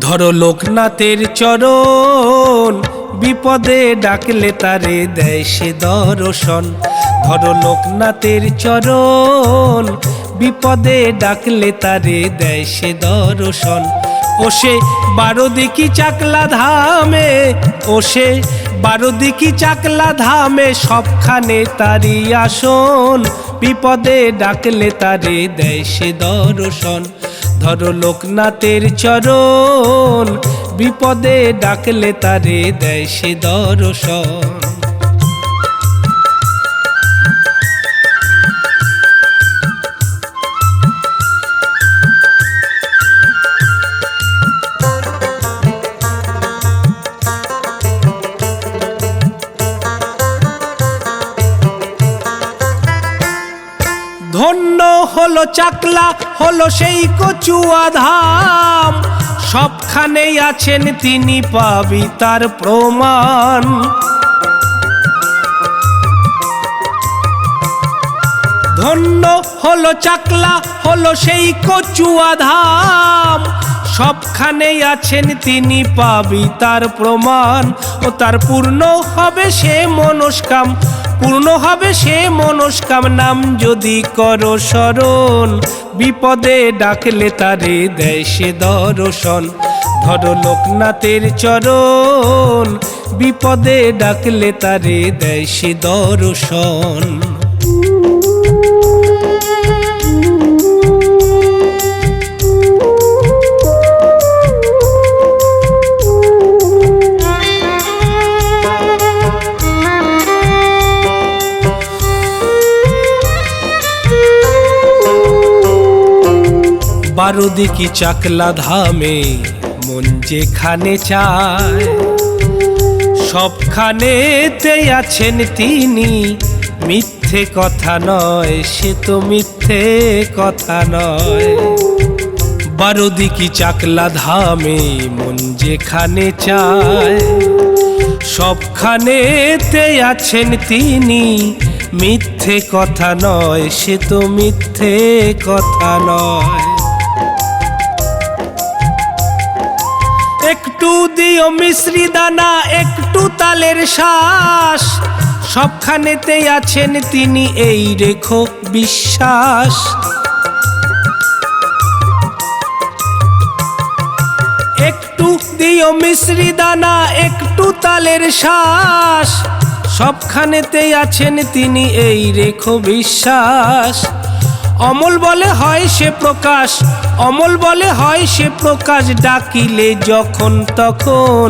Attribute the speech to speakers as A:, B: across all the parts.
A: ধরো লোকনাথের চরণ, বিপদে ডাকলে তারে দেয় সে দর্শন। ধরো লোকনাথের চরণ, বিপদে ডাকলে তারে দেয় সে দর্শন। ও সে 12 দিকি চাকলা ধামে, ও সে 12 দিকি চাকলা ধামে, সবখানে তারি আসন। বিপদে ডাকলে তারে দেয় সে দর্শন। ধরো লোকনাথের চরণ, বিপদে ডাকলে তারে দেয় সে দর্শন। ধন্য হলো চাকলা, হলো সেই কচুয়া ধাম, সবখানেই আছেন তিনি, পাবি তার প্রমাণ। ধন্য হলো চাকলা, হলো সেই কচুয়া ধাম, সবখানেই আছেন তিনি, পাবি তার প্রমাণ। ও তার পূর্ণ হবে সে মনস্কাম, পূর্ণ হবে সে মনস্কাম, নাম যদি করো স্মরণ। বিপদে ডাকলে তারে দেয় সে দর্শন। ধরো লোকনাথের চরণ, বিপদে ডাকলে তারে দেয় সে দর্শন। বারোদিকি চাকলা ধামে মন যেখানে চায়, সবখানেতে আছেন তিনি, মিথ্যে কথা নয়, সে তো মিথ্যে কথা নয়। বারোদিকি চাকলা ধামে মন যেখানে চায়, সবখানেতে আছেন তিনি, মিথ্যে কথা নয়, সে তো মিথ্যে কথা নয়। একটু দিও মিশ্রি দানা, একটু তালের শ্বাস, সবখানেতেই আছেন তিনি, এই রেখো বিশ্বাস। একটু দিও মিশ্রি দানা, একটু তালের শ্বাস, সবখানেতেই আছেন তিনি, এই রেখো বিশ্বাস। অমল বলে হয় সে প্রকাশ, অমল বলে হয় সে প্রকাশ, ডাকিলে যখন তখন,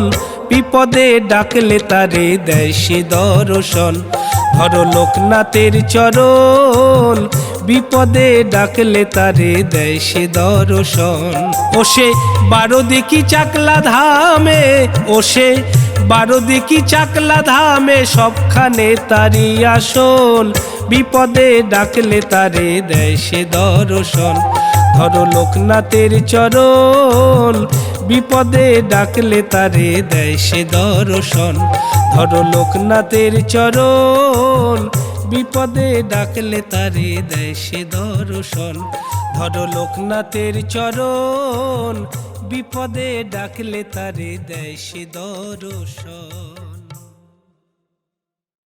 A: বিপদে ডাকলে তারে দেয় সে দর্শন। ধরো লোকনাথের চরণ, বিপদে ডাকলে তারে দেয় সে দর্শন। ও সে 12 দিকি চাকলা ধামে, ও সে 12 দিকি চাকলা ধামে, সবখানে তারি আসন। বিপদে ডাকলে তারে দেয় সে দর্শন। ধরো লোকনাথের চরণ, বিপদে ডাকলে তারে দেয় সে দর্শন। ধরো লোকনাথের চরণ, বিপদে ডাকলে তারে দেয় সে দর্শন। ধরো লোকনাথের চরণ, বিপদে ডাকলে তারে দেয় সে দর্শন।